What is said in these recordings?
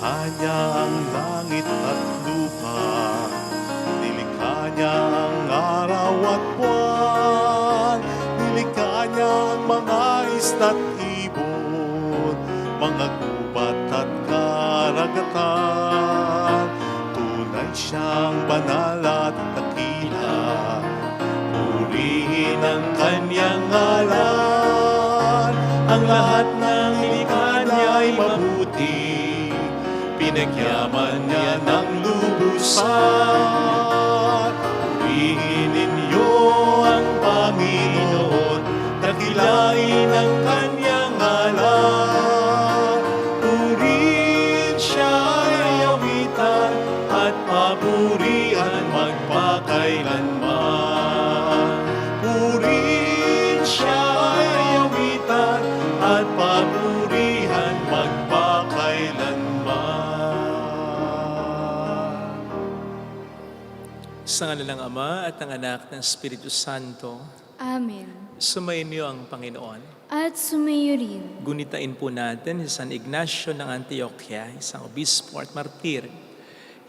Nilikha niya ang langit at lupa, nilikha niya ang araw at buwan, nilikha niya ang mga isda't ibon, mga gubat at karagatan. Tunay siyang banal at dakila, purihin ang kanyang ngalan. Ang lahat ng nilikha niya ay mabuti, pinagyaman niya ng lubusan. Purihin ninyo ang Panginoon, dakilain ang kanyang ngalan. Purihin siya ay awitan at papurihan magpakailanman. Purihin siya ay awitan at papurihan magpakailanman. Sa ngala ng Ama at ng Anak ng Espiritu Santo, Amen. sumainyo ang Panginoon. At sumayo rin. Gunitain po natin si San Ignacio ng Antioquia, isang obispo at martir.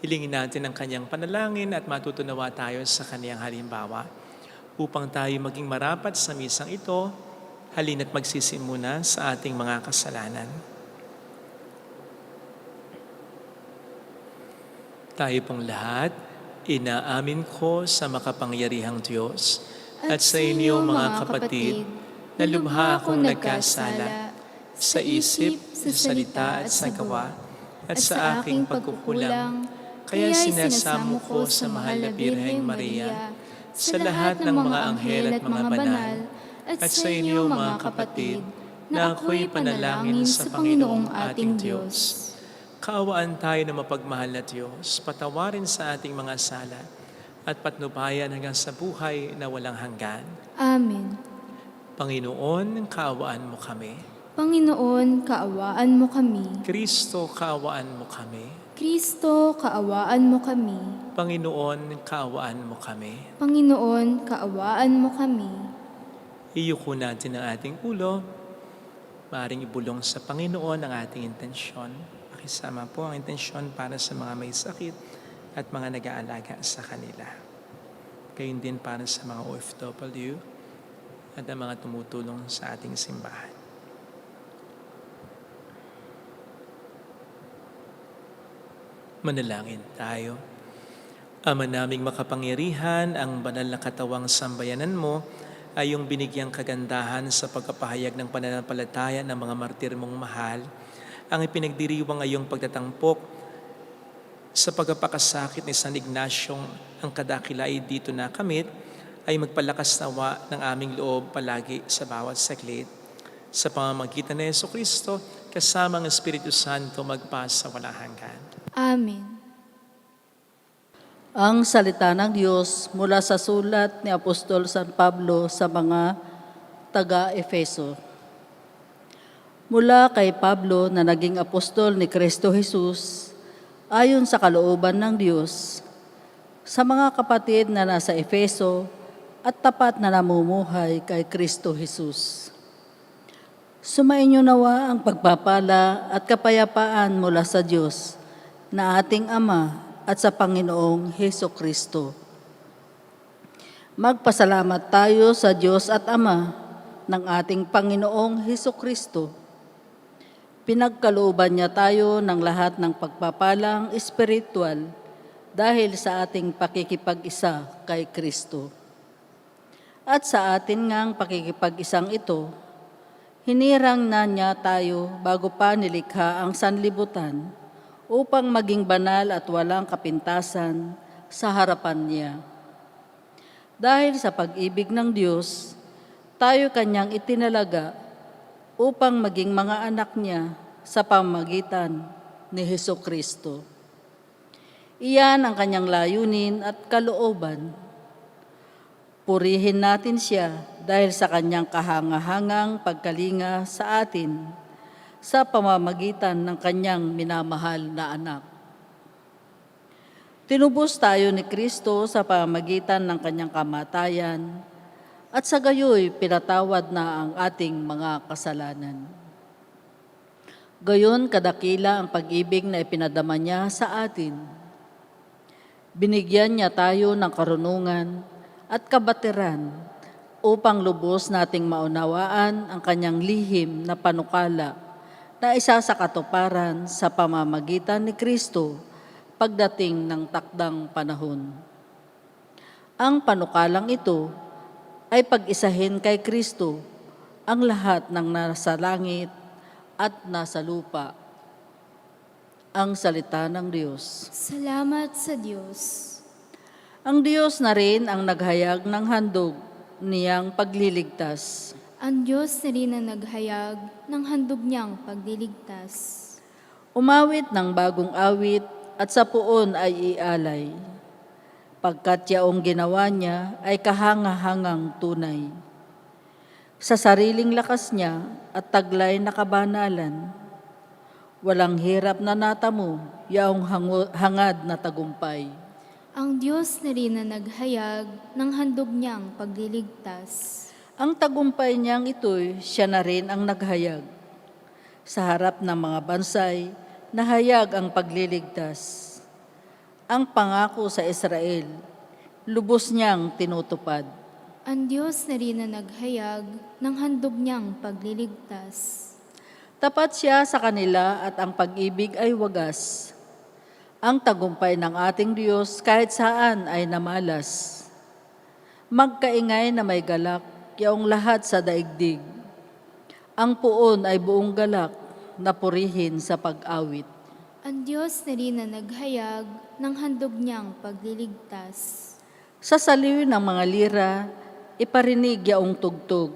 Hilingin natin ang kanyang panalangin at matutunawa tayo sa kanyang halimbawa. Upang tayo maging marapat sa misang ito, halina't magsisimuna sa ating mga kasalanan. Tayo pong lahat, inaamin ko sa makapangyarihang Diyos at sa inyo mga kapatid, na lubha akong nagkasala sa isip, sa salita at sa gawa, at sa aking pagkukulang. Kaya sinasamo ko sa mahal na Birheng Maria, sa lahat ng mga anghel at mga banal, at sa inyo mga kapatid, na ako'y panalangin sa Panginoong ating Diyos. Kaawaan tayo na mapagmahal na Diyos, patawarin sa ating mga sala, at patnubayan hanggang sa buhay na walang hanggan. Amen. Panginoon, kaawaan mo kami. Panginoon, kaawaan mo kami. Kristo, kaawaan mo kami. Kristo, kaawaan mo kami. Panginoon, kaawaan mo kami. Panginoon, kaawaan mo kami. Iyuko natin ang ating ulo. Maaring ibulong sa Panginoon ang ating intensyon. Pakisama po ang intensyon para sa mga may sakit at mga nag-aalaga sa kanila. Gayun din para sa mga OFW at ang mga tumutulong sa ating simbahan. Manalangin tayo. Ama naming makapangyarihan, ang banal na katawang sambayanan mo ay yung binigyang kagandahan sa pagkapahayag ng pananampalataya ng mga martir mong mahal, ang ipinagdiriwang ngayong pagtatampok sa pagpapakasakit ni San Ignacio ang kadakilay dito na kamit, ay magpalakas nawa ng aming loob palagi sa bawat saglit. Sa pamamagitan ni Jesucristo, kasama ang Espiritu Santo magpasa walang hanggan. Amen. Ang salita ng Diyos mula sa sulat ni Apostol San Pablo sa mga taga-Efeso. Mula kay Pablo na naging apostol ni Kristo Jesus, ayon sa kalooban ng Diyos, sa mga kapatid na nasa Efeso at tapat na namumuhay kay Kristo Jesus. Sumainyo nawa ang pagpapala at kapayapaan mula sa Diyos na ating Ama at sa Panginoong Heso Kristo. Magpasalamat tayo sa Diyos at Ama ng ating Panginoong Heso Kristo. Pinagkalooban niya tayo ng lahat ng pagpapalang espiritual dahil sa ating pakikipag-isa kay Kristo. At sa atin ngang pakikipag-isang ito, hinirang na niya tayo bago pa nilikha ang sanlibutan upang maging banal at walang kapintasan sa harapan niya. Dahil sa pag-ibig ng Diyos, tayo kanyang itinalaga upang maging mga anak niya sa pamamagitan ni Jesucristo. Iyan ang kanyang layunin at kalooban. Purihin natin siya dahil sa kanyang kahangahangang pagkalinga sa atin sa pamamagitan ng kanyang minamahal na anak. Tinubos tayo ni Kristo sa pamamagitan ng kanyang kamatayan at sa gayoy pinatawad na ang ating mga kasalanan. Gayon kadakila ang pag-ibig na ipinadama niya sa atin. Binigyan niya tayo ng karunungan at kabatiran upang lubos nating maunawaan ang kanyang lihim na panukala na isa sa katuparan sa pamamagitan ni Kristo pagdating ng takdang panahon. Ang panukalang ito ay pag-isahin kay Kristo ang lahat ng nasa langit at nasa lupa. Ang salita ng Diyos. Salamat sa Diyos. Ang Diyos na rin ang naghayag ng handog niyang pagliligtas. Ang Diyos na rin ang naghayag ng handog niyang pagliligtas. Umawit ng bagong awit at sa puon ay ialay. Pagkat yaong ginawa niya ay kahangahangang tunay. Sa sariling lakas niya at taglay na kabanalan, walang hirap na natamo yaong hangad na tagumpay. Ang Diyos na rin ang naghayag ng handog niyang pagliligtas. Ang tagumpay niyang ito'y siya na rin ang naghayag. Sa harap ng mga bansay, nahayag ang pagliligtas. Ang pangako sa Israel, lubos niyang tinutupad. Ang Diyos na rin ang naghayag ng handog niyang pagliligtas. Tapat siya sa kanila at ang pag-ibig ay wagas. Ang tagumpay ng ating Diyos kahit saan ay namalas. Magkaingay na may galak, yaong lahat sa daigdig. Ang puon ay buong galak na purihin sa pag-awit. Ang Diyos na rin ang naghayag ng handog niyang pagliligtas. Sa saliw ng mga lira, iparinig yaong tugtog.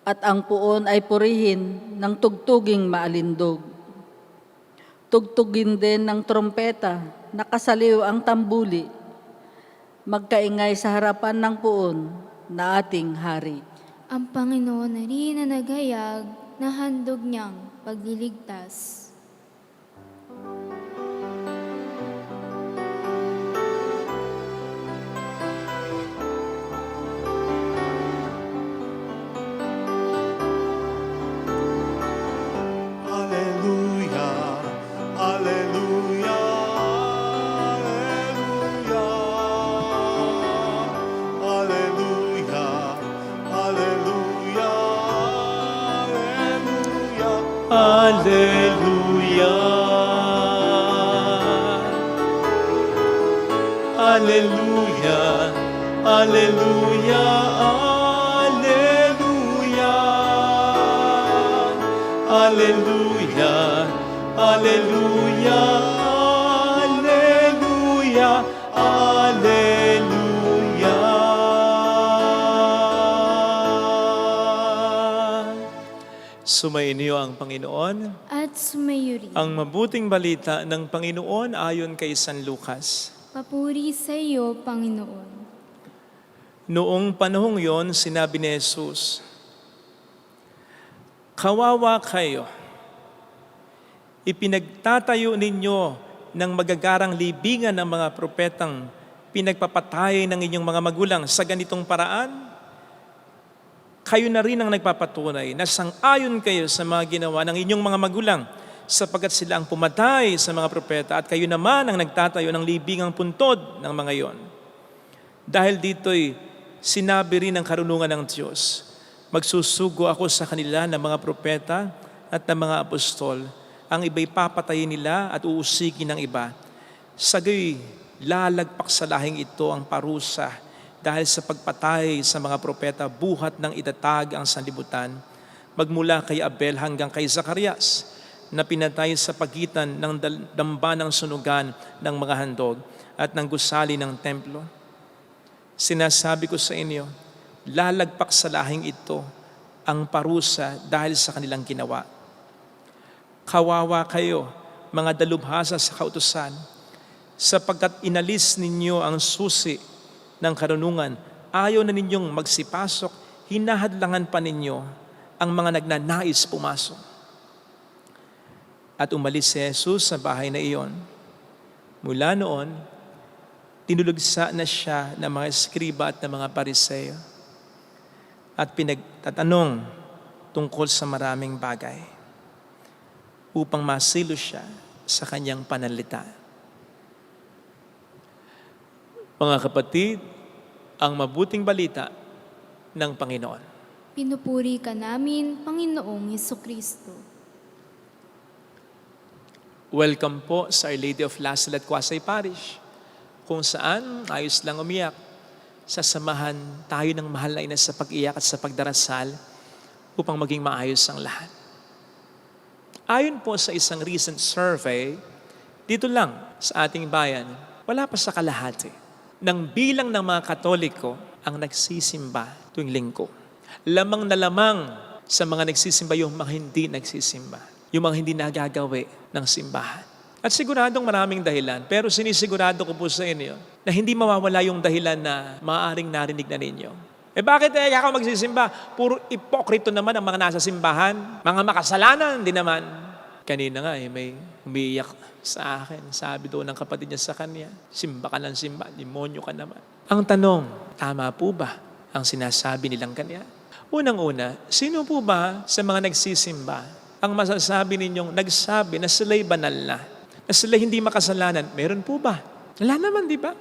At ang puon ay purihin ng tugtuging maalindog. Tugtugin din ng trompeta, nakasaliw ang tambuli. Magkaingay sa harapan ng puon na ating hari. Ang Panginoon na rin ang naghayag na handog niyang pagliligtas. Hallelujah, hallelujah, hallelujah, hallelujah, hallelujah, hallelujah, hallelujah, hallelujah, hallelujah, hallelujah, hallelujah, hallelujah. Sumainyo ang Panginoon. At sumayo rin. Ang mabuting balita ng Panginoon ayon kay San Lucas. Papuri sa iyo, Panginoon. Noong panahong yon, sinabi ni Jesus, "Kawawa kayo. Ipinagtatayo ninyo ng magagarang libingan ng mga propetang pinagpapatay ng inyong mga magulang sa ganitong paraan. Kayo na rin ang nagpapatunay na sang-ayon kayo sa mga ginawa ng inyong mga magulang sapagkat sila ang pumatay sa mga propeta at kayo naman ang nagtatayo ng libingang puntod ng mga iyon. Dahil dito'y sinabi rin ng karunungan ng Diyos, magsusugo ako sa kanila ng mga propeta at ng mga apostol. Ang iba'y papatayin nila at uusigin ng iba. Sagay, lalagpak sa lahing ito ang parusa dahil sa pagpatay sa mga propeta buhat ng itatag ang sanlibutan, magmula kay Abel hanggang kay Zacarias, na pinatay sa pagitan ng damba ng sunugan ng mga handog at ng gusali ng templo. Sinasabi ko sa inyo, lalagpak sa lahing ito ang parusa dahil sa kanilang ginawa. Kawawa kayo, mga dalubhasa sa kautusan, sapagkat inalis ninyo ang susi ng karunungan, ayaw na ninyong magsipasok, hinahadlangan pa ninyo ang mga nagnanais pumasok. At umalis si Jesus sa bahay na iyon. Mula noon, tinulugsa na siya ng mga eskriba at ng mga pariseo at pinagtatanong tungkol sa maraming bagay. upang masilo siya sa kanyang pananalita. Mga kapatid, ang mabuting balita ng Panginoon. Pinupuri ka namin, Panginoong Hesukristo. Welcome po sa Our Lady of Lasal at Quasay Parish, kung saan ayos lang umiyak. Sasamahan tayo ng mahal na ina sa pag-iyak at sa pagdarasal upang maging maayos ang lahat. Ayon po sa isang recent survey, dito lang sa ating bayan, wala pa sa kalahati ng bilang ng mga Katoliko ang nagsisimba tuwing linggo. Lamang na lamang sa mga nagsisimba yung mga hindi nagsisimba, yung mga hindi nagagawi ng simbahan. At siguradong maraming dahilan, pero sinisigurado ko po sa inyo na hindi mawawala yung dahilan na maaaring narinig na ninyo. Bakit ako magsisimba? Puro ipokrito naman ang mga nasa simbahan. Mga makasalanan din naman. Kanina nga may umiiyak sa akin. Sabi doon ng kapatid niya sa kanya, simba ka ng simba, demonyo ka naman. Ang tanong, tama po ba ang sinasabi nilang kanya? Unang-una, sino po ba sa mga nagsisimba ang masasabi ninyong nagsabi na sila'y banal na sila hindi makasalanan? Meron po ba? Wala naman, di ba?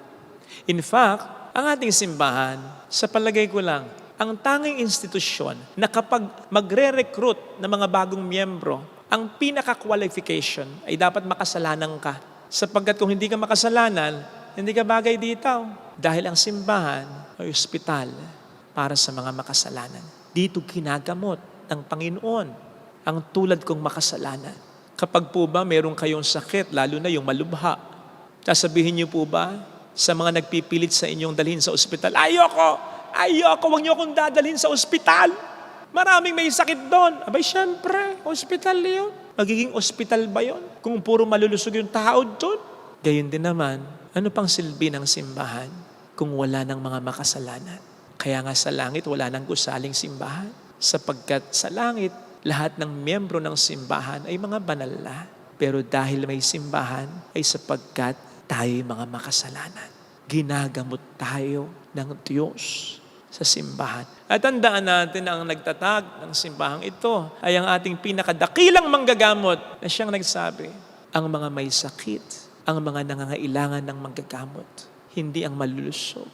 In fact, ang ating simbahan, sa palagay ko lang, ang tanging institusyon na kapag magre-recruit ng mga bagong miyembro, ang pinaka-qualification ay dapat makasalanan ka. Sapagkat kung hindi ka makasalanan, hindi ka bagay dito. Dahil ang simbahan ay ospital para sa mga makasalanan. Dito ginagamot ng Panginoon ang tulad kong makasalanan. Kapag po ba meron kayong sakit, lalo na yung malubha, sasabihin niyo po ba sa mga nagpipilit sa inyong dalhin sa ospital, ayoko, wag niyo akong dadalhin sa ospital. Maraming may sakit doon. Abay, syempre, ospital yun. Magiging ospital ba yun? Kung puro malulusog yung tao doon? Gayun din naman, ano pang silbi ng simbahan kung wala ng mga makasalanan? Kaya nga sa langit, wala nang gusaling simbahan. Sapagkat sa langit, lahat ng miyembro ng simbahan ay mga banal na. Pero dahil may simbahan, ay sapagkat tayo'y mga makasalanan. Ginagamot tayo ng Diyos sa simbahan. At tandaan natin na ang nagtatag ng simbahang ito ay ang ating pinakadakilang manggagamot na siyang nagsabi, ang mga may sakit, ang mga nangangailangan ng manggagamot, hindi ang malulusog.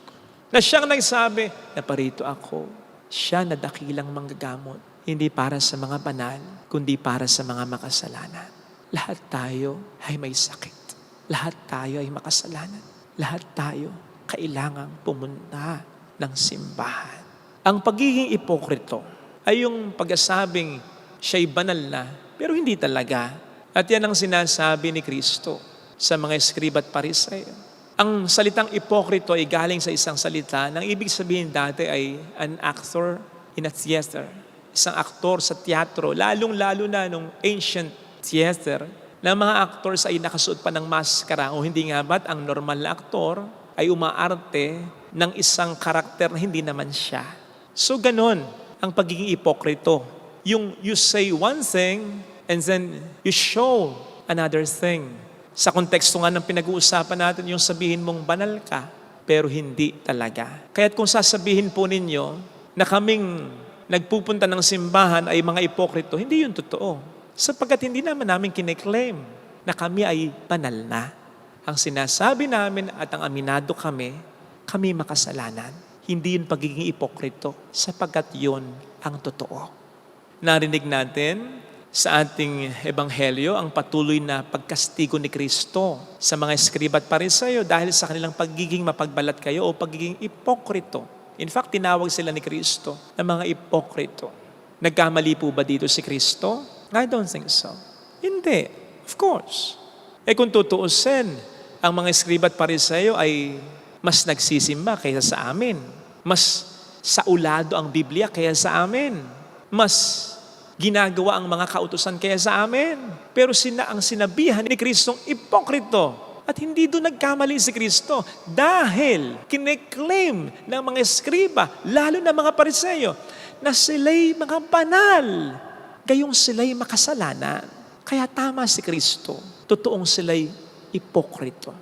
Na siyang nagsabi, naparito ako, siya na dakilang manggagamot, hindi para sa mga banal, kundi para sa mga makasalanan. Lahat tayo ay may sakit. Lahat tayo ay makasalanan. Lahat tayo kailangang pumunta ng simbahan. Ang pagiging ipokrito ay yung pag-asabing siya'y banal na, pero hindi talaga. At yan ang sinasabi ni Kristo sa mga eskriba at Pariseo. Ang salitang ipokrito ay galing sa isang salita na ibig sabihin dati ay an actor in a theater. Isang aktor sa teatro, lalong-lalo na nung ancient theater, na mga actors ay nakasuot pa ng maskara o hindi nga ba't ang normal na aktor ay umaarte ng isang karakter na hindi naman siya. So ganon ang pagiging ipokrito. Yung you say one thing and then you show another thing. Sa konteksto nga ng pinag-uusapan natin, yung sabihin mong banal ka, pero hindi talaga. Kaya't kung sasabihin po ninyo na kaming nagpupunta ng simbahan ay mga ipokrito, hindi yun totoo. Sapagkat hindi naman namin kiniklaim na kami ay banal na. Ang sinasabi namin at ang aminado kami makasalanan. Hindi yun pagiging ipokrito, sapagkat yun ang totoo. Narinig natin sa ating ebanghelyo ang patuloy na pagkastigo ni Kristo sa mga eskriba at Pariseo dahil sa kanilang pagiging mapagbalat kayo o pagiging ipokrito. In fact, tinawag sila ni Kristo na mga ipokrito. Nagkamali po ba dito si Kristo? I don't think so. Hindi. Of course. Kung tutuusin, ang mga eskriba at Pariseo ay mas nagsisimba kaysa sa amin. Mas saulado ang Biblia kaysa sa amin. Mas ginagawa ang mga kautusan kaya sa amin. Pero ang sinabihan ni Kristong ipokrito. At hindi doon nagkamali si Kristo. Dahil kiniklaim ng mga eskriba, lalo na mga Pariseo, na sila'y mga banal. Gayong sila'y makasalanan. Kaya tama si Kristo. Totoong sila'y ipokrito.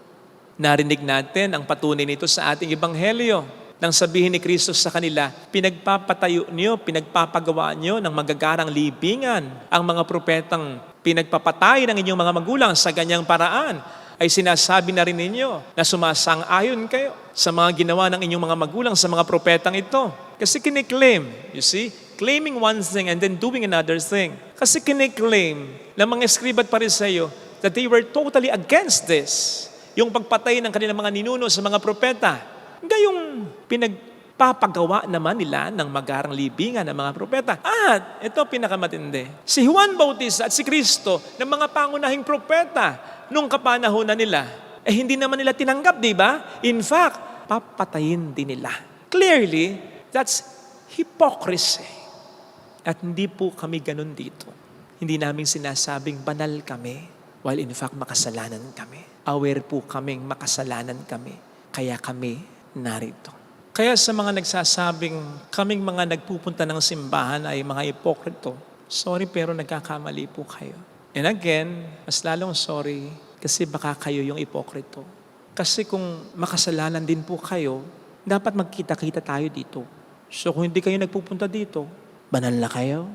Narinig natin ang patunay nito sa ating ebanghelyo. Nang sabihin ni Kristo sa kanila, pinagpapatayo niyo, pinagpapagawa niyo ng magagarang libingan ang mga propetang pinagpapatay ng inyong mga magulang sa ganyang paraan, ay sinasabi na rin ninyo na sumasang-ayon kayo sa mga ginawa ng inyong mga magulang sa mga propetang ito. Kasi kiniklaim, you see, claiming one thing and then doing another thing. Kasi kiniklaim ng mga eskriba at pariseyo that they were totally against this. Yung pagpatay ng kanilang mga ninuno sa mga propeta. Gayong pinagpapagawa naman nila ng magarang libingan ng mga propeta. At ito pinakamatindi. Si Juan Bautista at si Cristo ng mga pangunahing propeta nung kapanahonan nila, hindi naman nila tinanggap, di ba? In fact, papatayin din nila. Clearly, that's hypocrisy. At hindi po kami ganun dito. Hindi namin sinasabing banal kami, while in fact makasalanan kami. Aware po kaming makasalanan kami, kaya kami narito. Kaya sa mga nagsasabing kaming mga nagpupunta ng simbahan ay mga hipokrito, sorry pero nagkakamali po kayo. And again, mas lalong sorry kasi baka kayo yung hipokrito. Kasi kung makasalanan din po kayo, dapat magkita-kita tayo dito. So kung hindi kayo nagpupunta dito, banal na kayo.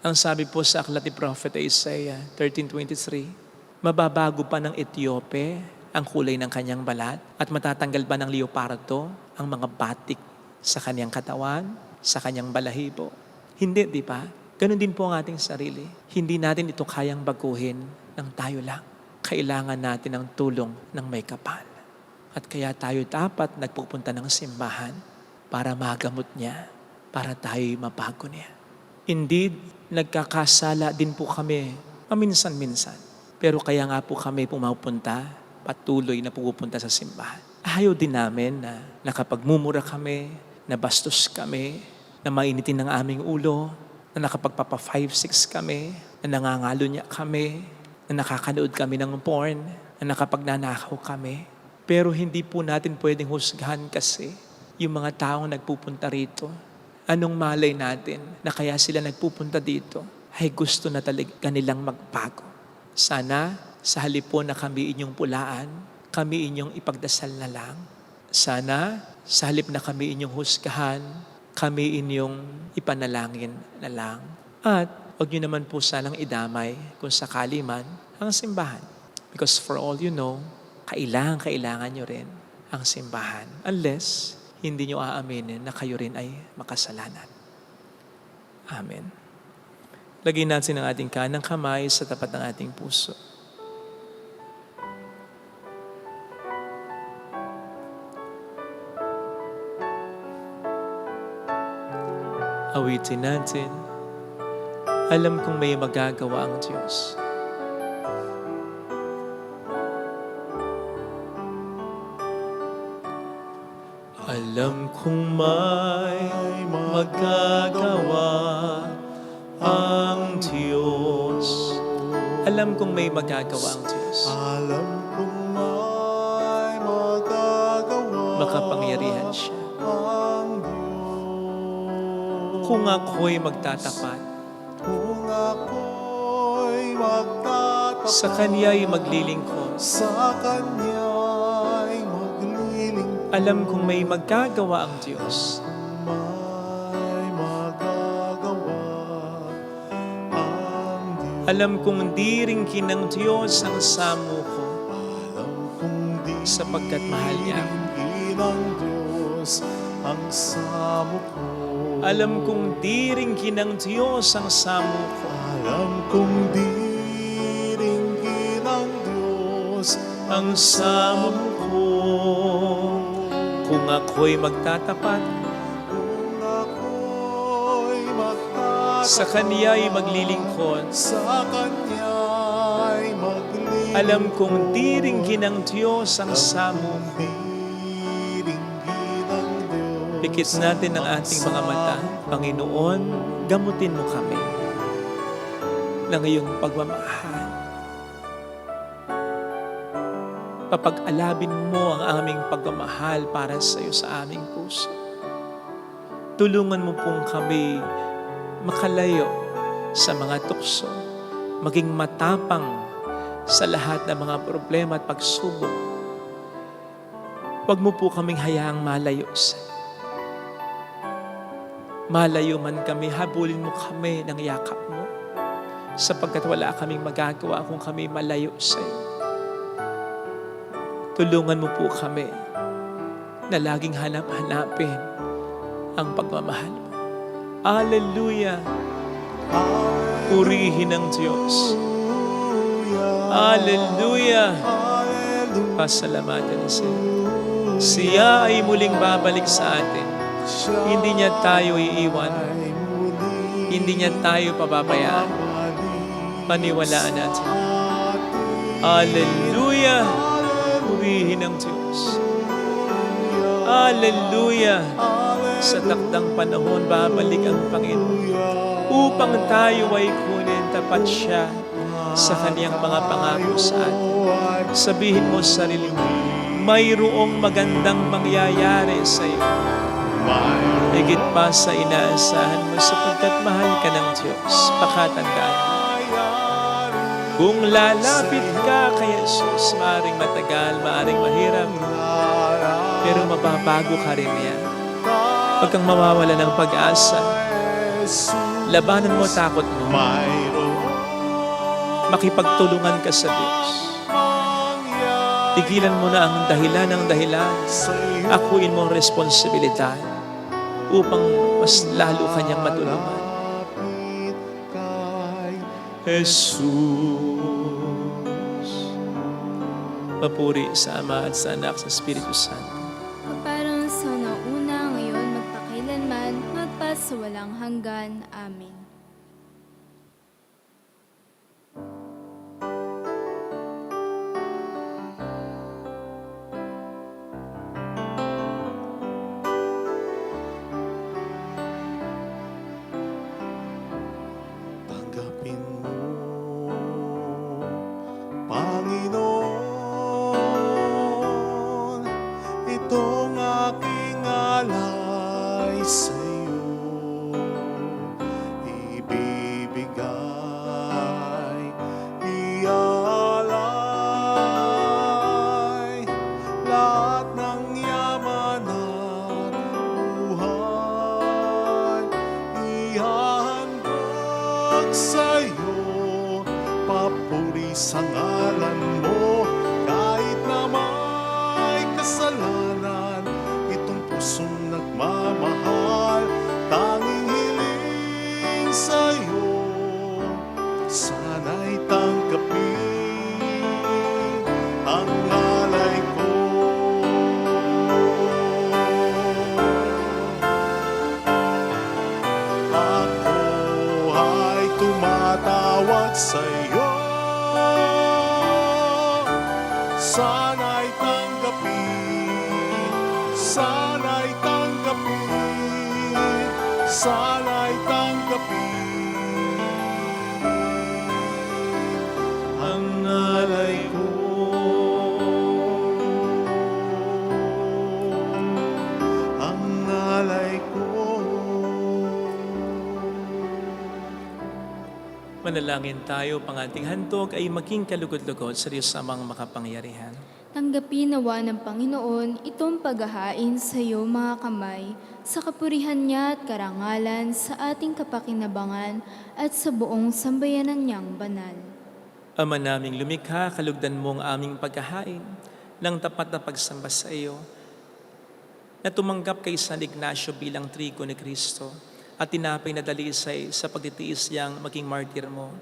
Ang sabi po sa aklat ni Prophet Isaiah 13:23, mababago pa ng Etiope ang kulay ng kanyang balat at matatanggal ba ng leopardo ang mga batik sa kanyang katawan, sa kanyang balahibo. Hindi, di ba? Ganon din po ang ating sarili. Hindi natin ito kayang baguhin ng tayo lang. Kailangan natin ang tulong ng may kapal. At kaya tayo dapat nagpupunta ng simbahan para magamot niya, para tayo'y mabago niya. Indeed, nagkakasala din po kami paminsan-minsan. Pero kaya nga po kami pumapunta, patuloy na pupunta sa simbahan. Ayaw din namin na nakapagmumura kami, na bastos kami, na mainitin ng aming ulo, na nakapagpapa 5-6 kami, na nangangalo niya kami, na nakakanood kami ng porn, na nakapagnanakaw kami. Pero hindi po natin pwedeng husgahan kasi yung mga taong nagpupunta rito. Anong malay natin na kaya sila nagpupunta dito ay gusto na talaga nilang magbago. Sana sa halip po na kami inyong pulaan, kami inyong ipagdasal na lang. Sana sa halip na kami inyong husgahan, kami inyong ipanalangin na lang. At huwag nyo naman po sanang idamay kung sakali man ang simbahan. Because for all you know, kailangan nyo rin ang simbahan. Unless hindi nyo aaminin na kayo rin ay makasalanan. Amen. Lagay natin ang ating kanang kamay sa tapat ng ating puso. Awitin natin. Alam kong may magagawa ang Diyos. Alam kong may magagawa ang Diyos. Alam kong may magagawa ang Diyos. Alam kong may magagawa Makapangyarihan siya. ang Diyos. Kung ako'y magtatapat, Kung ako'y magtatapat sa Kanya'y maglilingkod, sa Kanya'y maglilingkod, alam kong may magagawa ang Diyos. may magagawa ang Diyos. Alam kong di rin kinang Diyos ang samo ko, Alam kong di sapagkat mahal niya ako. ng Diyos ang samo ko. Alam kong di rin kinang Diyos ang samo ko, Alam kong di ringgin ng Diyos ang samo ko. Kung ako'y magtatapat, kung ako'y magtatapat sa Kanya'y maglilingkod, sa Kanya'y maglilingkod. alam kong di rin kinang Diyos ang samo ko. Di ringgin ng Diyos Pikit natin ang ating mga mata. Panginoon, gamutin mo kami ng iyong pagmamahal. Papag-alabin mo ang aming pagmamahal para sa iyo sa aming puso. Tulungan mo pong kami makalayo sa mga tukso, maging matapang sa lahat ng mga problema at pagsubok. Huwag mo po kaming hayaang malayo sa iyo. Malayo man kami, habulin mo kami ng yakap mo. sapagkat wala kaming magagawa kung kami malayo sa iyo. Tulungan mo po kami na laging hanap-hanapin ang pagmamahal mo. Hallelujah! Purihin ang Diyos. Hallelujah! Pasalamatan sa iyo. Siya ay muling babalik sa atin. Hindi niya tayo iiwan. Hindi niya tayo pababayaan. Paniwalaan natin. Hallelujah! Purihin ang Diyos. Hallelujah! Sa takdang panahon, babalik ang Panginoon upang tayo ay kunin tapat siya sa kaniyang mga pangako sa atin. Sabihin mo sa sarili mo, mayroong magandang mangyayari sa iyo. Higit pa sa inaasahan mo sapagkat mahal ka ng Diyos. Pakatandaan mo. Kung lalapit ka kay Jesus, maaring matagal, maaring mahirap, pero mababago ka rin yan. Huwag kang mawawala ng pag-asa. Labanan mo takot mo. Makipagtulungan ka sa Diyos. Tigilan mo na ang dahilan ng dahilan. Akuin mo ang responsibilidad upang mas lalo kanyang matulungan. Jesus. Papuri sa Ama at sa Anak sa Espiritu Santo. Kaparang sa nauna, ngayon, magpakailanman, magpasawalang hanggan. Amen. Tanggapin mo, Panginoon, itong aking alay sa iyo. Ibibigay, iaalay, lahat ng yaman at buhay, ihahandog sa'yo. Papuri sa ngalan mo, kahit na may kasalanan. Itong pusong nagmamahal, tanging hiling sa'yo. Sana'y tanggapin ang alay ko. Ako ay tumatawag sa'yo. Sana'y tanggapin, sana'y tanggapin, sana'y tanggapin ang alay ko. Ang alay ko. Manalangin tayo, pang ating handog ay maging kalugod-lugod sa Diyos amang makapangyarihan. Tanggapin nawa ng Panginoon itong paghahain sa iyo mga kamay, sa kapurihan niya at karangalan sa ating kapakinabangan at sa buong sambayanan niyang banal. Ama naming lumikha, kalugdan mo ang aming paghahain ng tapat na pagsamba sa iyo, na tumanggap kay San Ignacio bilang trigo ni Kristo at tinapay na dalisay sa pagtitiis niyang maging martir mo.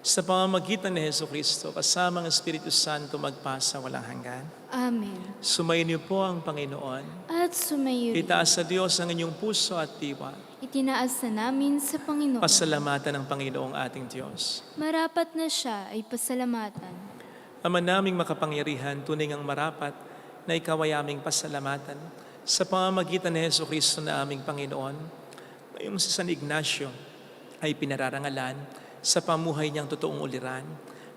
Sa pamamagitan ni Hesus Kristo, kasama ang Espiritu Santo magpasa walang hanggan. Amen. Sumayin niyo po ang Panginoon. At sumayo rin. Itaas sa Diyos ang inyong puso at diwa. Itinaas na namin sa Panginoon. Pasalamatan ng Panginoong ating Diyos. Marapat na siya ay pasalamatan. Ama naming makapangyarihan, tunay ngang marapat na ikaw ay aming pasalamatan sa pamamagitan ni Hesus Kristo na aming Panginoon. Ngayong si San Ignacio ay pinararangalan sa pamuhay niyang totoong uliran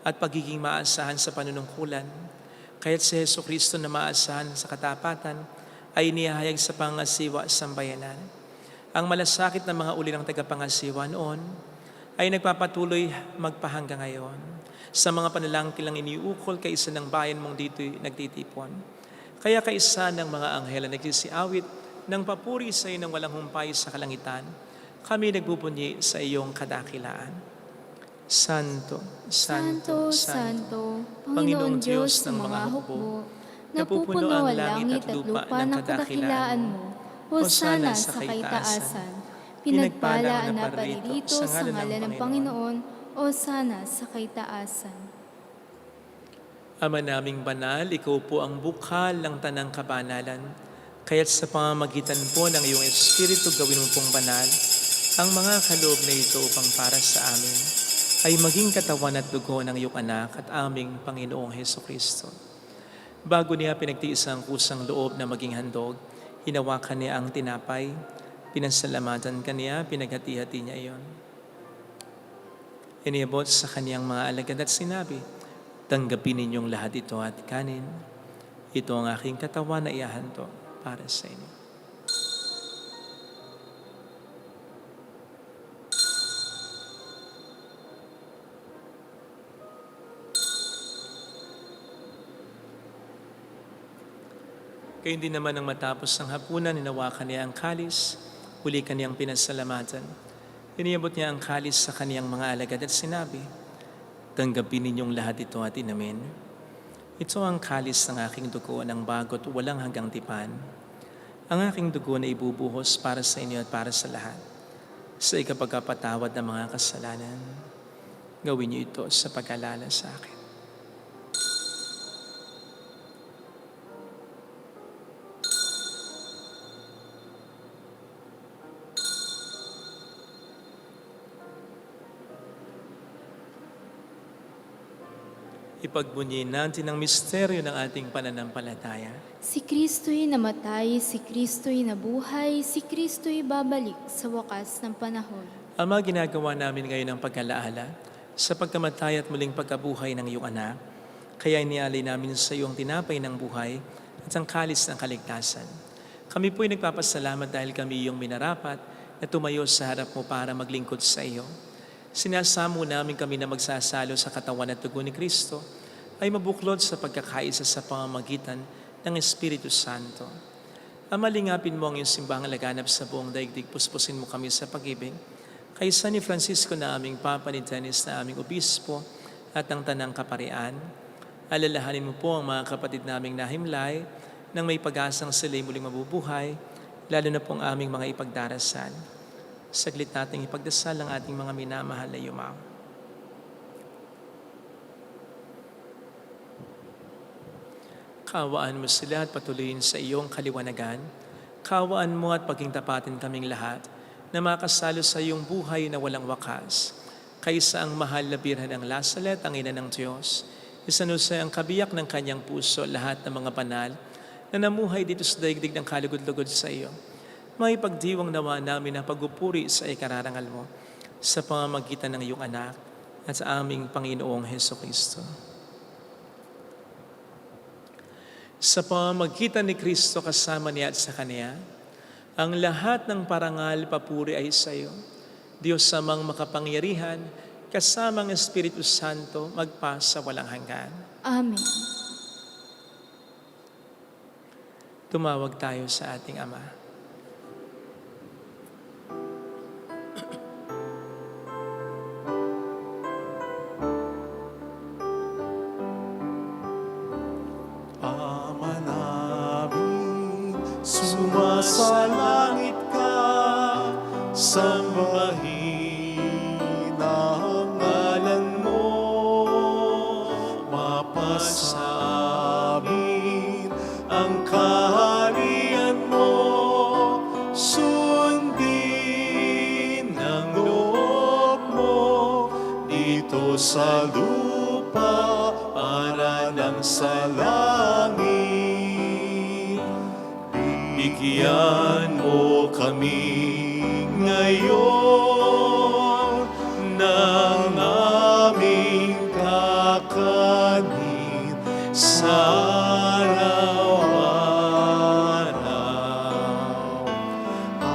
at pagiging maasahan sa panunungkulan. Kaya't si Hesus Kristo na maasahan sa katapatan ay inihahayag sa pangasiwa sa sambayanan. Ang malasakit ng mga ulirang tagapangasiwa noon ay nagpapatuloy magpahanggang ngayon sa mga panalangkilang iniukol kay isa ng bayan mong dito nagtitipon. Kaya kaisa ng mga anghel na nagsisiawit ng papuri sa iyo ng walang humpay sa kalangitan, kami nagbubunyi sa iyong kadakilaan. Santo, Santo, Santo, Panginoong Diyos ng mga hukbo, napupuno ang langit at lupa ng kadakilaan mo. Hosana sa kaitaasan. Pinagpala ang naparirito sa ngalan ng Panginoon. Hosana sa kaitaasan. Ama naming banal, ikaw po ang bukal ng tanang kabanalan. Kaya't sa pamamagitan po ng iyong Espiritu gawin mo pong banal ang mga kaloob na ito upang para sa amin ay maging katawan at dugo ng iyong anak at aming Panginoong Heso Kristo. Bago niya pinagtiis ang kusang loob na maging handog, hinawakan niya ang tinapay, pinasalamatan kaniya, pinaghati-hati niya iyon. Iniabot sa kaniyang mga alagad at sinabi, tanggapin ninyong lahat ito at kanin. Ito ang aking katawan na iahanto para sa inyo. Kaya hindi naman nang matapos ang hapunan, ninawakan niya ang kalis, huli kaniyang pinasalamatan. Iniabot niya ang kalis sa kaniyang mga alagad at sinabi, tanggapin ninyong lahat ito at inamin. Ito ang kalis ng aking dugo ng bago't walang hanggang tipan. Ang aking dugo na ibubuhos para sa inyo at para sa lahat. Sa ikapagkapatawad ng mga kasalanan, gawin niyo ito sa pag-alala sa akin. Ipagbunyin natin ang misteryo ng ating pananampalataya. Si Kristo'y namatay, si Kristo'y nabuhay, si Kristo'y babalik sa wakas ng panahon. Ama, ginagawa namin ngayon ang pag-alaala sa pagkamatay at muling pagkabuhay ng iyong anak. Kaya inialay namin sa iyo ang tinapay ng buhay at ang kalis ng kaligtasan. Kami po'y nagpapasalamat dahil kami iyong minarapat na tumayo sa harap mo para maglingkod sa iyo. Sinasamo namin kami na magsasalo sa katawan at dugo ni Kristo ay mabuklod sa pagkakaisa sa pamamagitan ng Espiritu Santo. Amalingapin mo ang iyong simbahang laganap sa buong daigdig, puspusin mo kami sa pag-ibig. Kaysa ni Francisco na aming Papa, ni Dennis na aming Obispo at ang Tanang Kaparian, alalahanin mo po ang mga kapatid naming nahimlay nang may pag-asang sila'y muling mabubuhay, lalo na po ang aming mga ipagdarasal. Saglit nating ipagdasal ang ating mga minamahal na yumaw. Kawaan mo sila at patuloyin sa iyong kaliwanagan. Kawaan mo at paging tapatin kaming lahat na makasalo sa iyong buhay na walang wakas. Kaysa ang mahal na birhen ng Lasalet, ang ina ng Diyos, isanusay ang kabiyak ng kanyang puso lahat ng mga banal na namuhay dito sa daigdig ng kalugod-lugod sa iyo. May pagdiwang nawa namin na pagupuri sa ikararangal mo sa pamamagitan ng iyong anak at sa aming Panginoong Heso Kristo. Sa pamamagitan ni Kristo kasama niya at sa Kanya, ang lahat ng parangal papuri ay sa iyo. Diyos samang makapangyarihan, kasamang Espiritu Santo, magpa sa walang hanggan. Amen. Tumawag tayo sa ating Ama. Ama namin, sumasalangit ka, sambahin ang ngalan mo, mapasa amin ang kaharian mo, sundin ang loob mo dito sa lupa para ng sa langit. Bigyan mo kami ngayon ng aming kakanin sa araw-araw.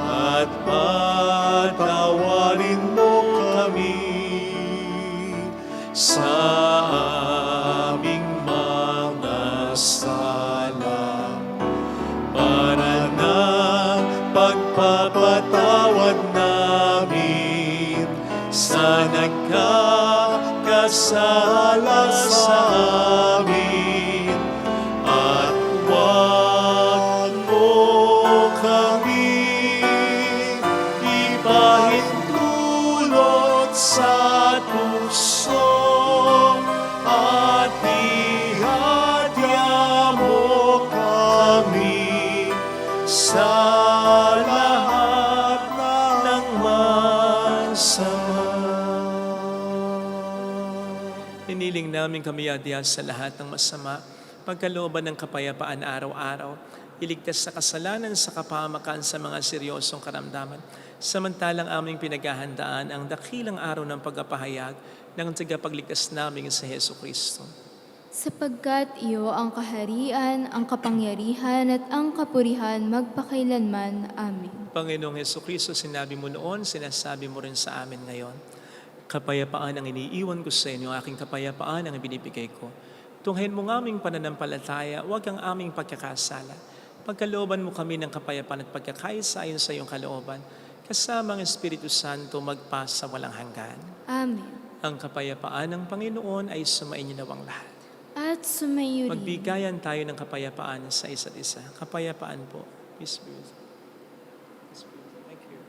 At patawarin mo kami sa aming mga sala para ng pagpapatawad namin sa nagkakasala sala sa amin at huwag mo kami ipahintulot sa puso at ihadya mo kami sa lahat ng masama. Hiniling namin kami adya sa lahat ng masama, pagkalooban ng kapayapaan araw-araw, iligtas sa kasalanan sa kapahamakan sa mga seryosong karamdaman, samantalang aming pinaghahandaan ang dakilang araw ng pagpapahayag ng tagapagligtas namin sa Heso Kristo. Sapagkat iyo ang kaharian, ang kapangyarihan at ang kapurihan magpakailanman. Amen. Panginoong Heso Kristo, sinabi mo noon, sinasabi mo rin sa amin ngayon. Kapayapaan ang iniiwan ko sa inyo, aking kapayapaan ang ibinibigay ko. Tunghayin mo ng aming pananampalataya, huwag ang aming pagkakasala. Pagkalooban mo kami ng kapayapaan at pagkakaisa ayon sa iyong kalooban, kasama ang Espiritu Santo magpasa walang hanggan. Amen. Ang kapayapaan ng Panginoon ay sumainyo nawang lahat. At sumayo rin. Magbigayan tayo ng kapayapaan sa isa't isa. Kapayapaan po. Peace be with you. Peace be with you. Thank you.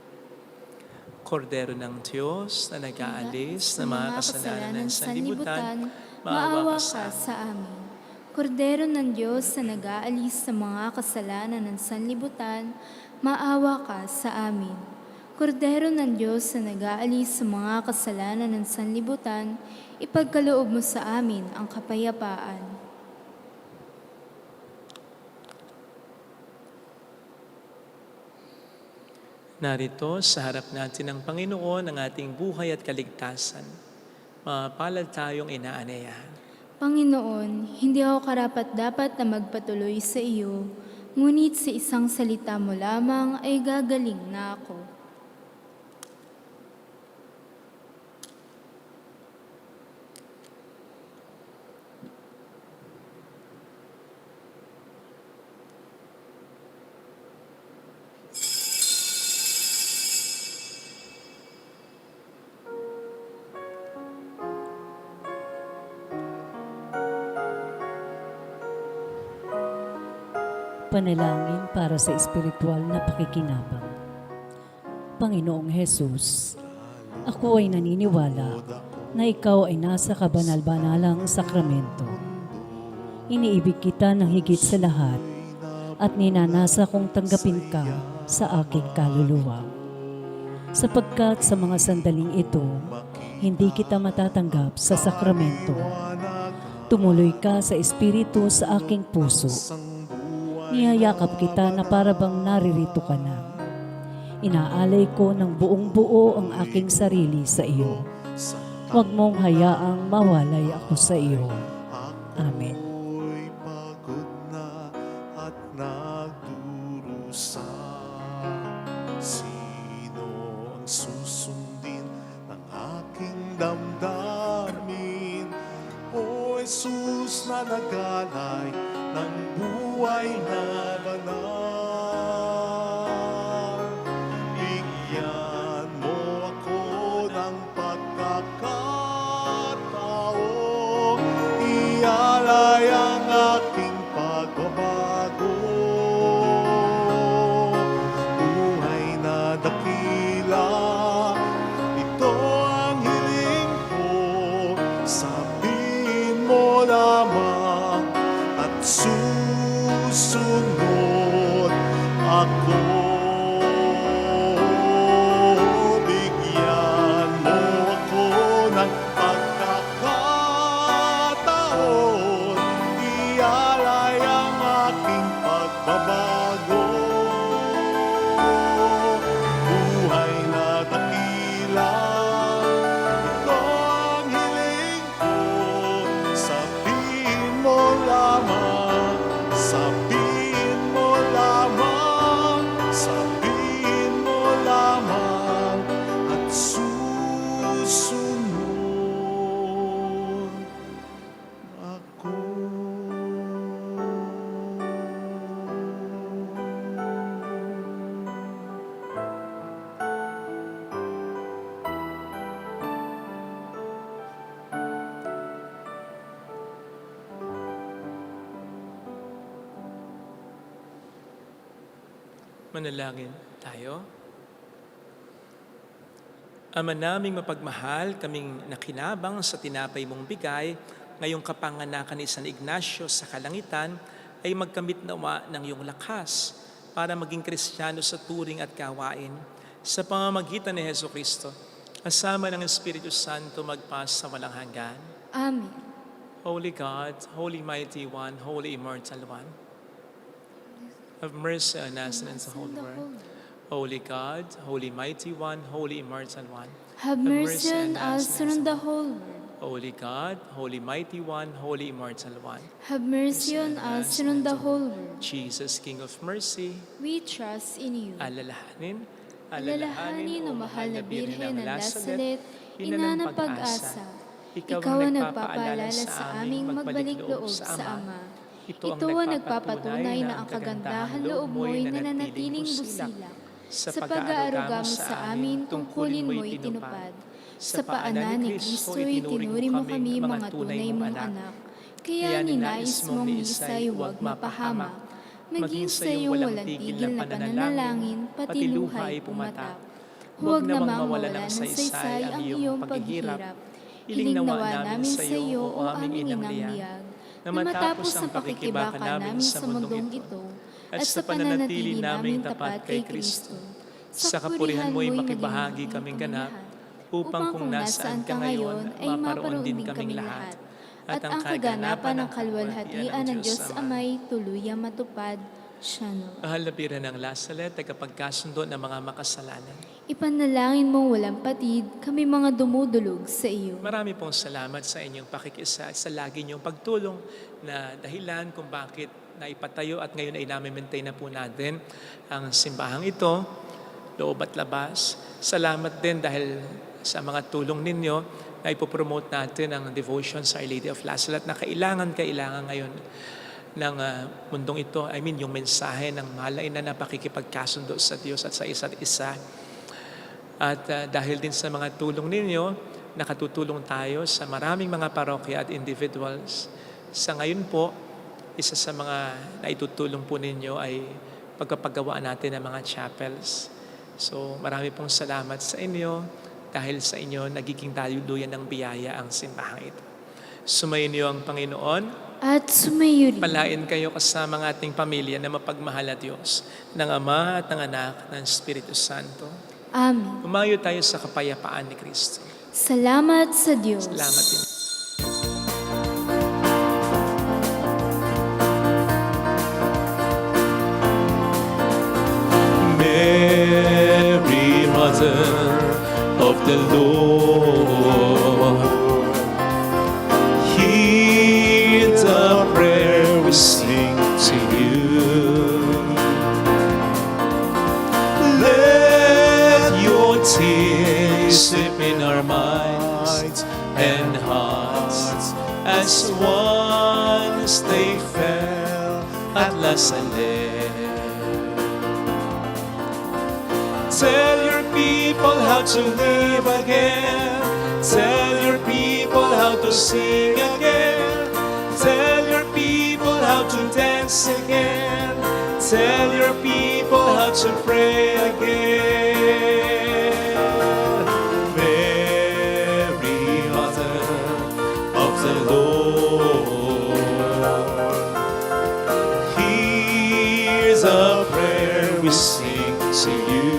Kordero ng Diyos na nag-aalis ng mga kasalanan ng sanlibutan, maawa ka sa amin. Kordero ng Diyos na nag-aalis sa mga kasalanan ng sanlibutan, maawa ka sa amin. Kordero ng Diyos na nag-aalis sa mga kasalanan ng sanlibutan, ipagkaloob mo sa amin ang kapayapaan. Narito sa harap natin ng Panginoon ang ating buhay at kaligtasan. Mapalad tayong inaanayahan. Panginoon, hindi ako karapat-dapat na magpatuloy sa iyo, ngunit sa isang salita mo lamang ay gagaling na ako. Panalangin para sa espiritual na pakikinabang. Panginoong Hesus, ako ay naniniwala na ikaw ay nasa kabanal-banalang sakramento. Iniibig kita ng higit sa lahat at ninanasa kong tanggapin ka sa aking kaluluwa. Sapagkat sa mga sandaling ito, hindi kita matatanggap sa sakramento. Tumuloy ka sa espiritu sa aking puso. Niyayakap kita na para bang naririto ka na. Inaalay ko ng buong buo ang aking sarili sa iyo. Huwag mong hayaang mawalay ako sa iyo. Amen. Ako'y pagod na at nagdurusa. Sino ang susundin ng aking damdamin? O Jesus na nagalay ng buhay na banal. Bigyan mo ako ng pagkakataon, ialay ang aking pagbabago. Buhay na dakila, ito ang hiling ko, sabihin mo lamang at susunod ako. Bigyan mo ako ng pagkakataon, ialay ang aking pagbabago. Buhay na dakila, ito ang hiling ko, sabihin mo lamang, sabihin mo lamang, Manalangin tayo. Ama naming mapagmahal, kaming nakinabang sa tinapay mong bigay, ngayong kapanganakan ni San Ignacio sa kalangitan, ay magkamit nawa ng iyong lakas para maging Kristiyano sa turing at gawain. Sa pamamagitan ni Hesus Kristo, kasama ng Espiritu Santo magpas sa walang hanggan. Amen. Holy God, Holy Mighty One, Holy Immortal One, have mercy on us and on the whole world. Holy God, Holy Mighty One, Holy Immortal One, Have mercy on us and on the whole world. Holy God, Holy Mighty One, Holy Immortal One, Have mercy on us and on the whole world. Jesus, King of Mercy, We trust in you. alalahanin, Alalahanin o mahal na Birhen ng Lazaret, ina ina ng pag-asa. Ikaw ang nagpapaalala sa aming magbalik loob sa Ama. Ito ang nagpapatunay na ang kagandahan loob mo'y nananatiling busilak. Sa pag-aaruga mo sa amin, tungkulin mo'y tinupad. Sa paanan ni Kristo'y tinuri mo kami mga tunay mong anak. Kaya ninais mong isa'y huwag mapahamak. Maging sa iyong walang tigil na pananalangin, pati luhay pumatak. Huwag namang mawala ng saysay ang iyong paghihirap. Ilingnawa namin sa iyo, o aming inang liyag, na matapos ang pakikibaka namin sa mundong ito, at sa pananatili naming tapat kay Kristo, sa kapurihan mo'y makibahagi kaming ganap, upang kung nasaan ka ngayon ay maparoon din kaming lahat, at ang kaganapan ng kalwalhatian ng Diyos Amay tuluyang matupad. Siya. Mahal na Birhen ng Lazaret, tagapagkasundo ng mga makasalanan. Ipanalangin mong walang patid, kami mga dumudulog sa iyo. Marami pong salamat sa inyong pakikisa at sa lagi niyong pagtulong na dahilan kung bakit naipatayo at ngayon ay nami-maintain na po natin ang simbahang ito, loob at labas. Salamat din dahil sa mga tulong ninyo na ipopromote natin ang devotion sa Our Lady of Lazaret na kailangan ngayon ng mundong ito. I mean, yung mensahe ng mahal na ina na pakikipagkasundo sa Diyos at sa isa't isa. At dahil din sa mga tulong ninyo, nakatutulong tayo sa maraming mga parokya at individuals. Sa ngayon po, isa sa mga naitutulong po ninyo ay pagpapagawa natin ng mga chapels. So marami pong salamat sa inyo. Dahil sa inyo, nagiging daluluyan ng biyaya ang simbahang ito. Sumayin niyo ang Panginoon. At sumayo rin. Palain kayo kasama ng ating pamilya na mapagmahal na Diyos, ng Ama at ng Anak, ng Espiritu Santo. Amen. Umayo tayo sa kapayapaan ni Kristo. Salamat sa Diyos. Salamat din. Mary, Mother of the Lord, hear the prayer we sing to you. Let your tears slip in our minds and hearts as once they fell at La Salette. Tell your people how to live again. Tell your people how to sing again. Tell your people how to dance again. Tell your people how to pray again. Mary, Mother of the Lord, here's a prayer we sing to you.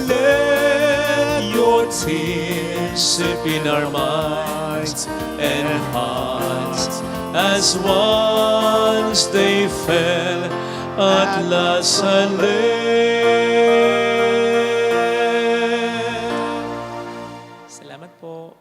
Let your tears slip in our minds and hearts as once they fell at La Salette. Salamat po.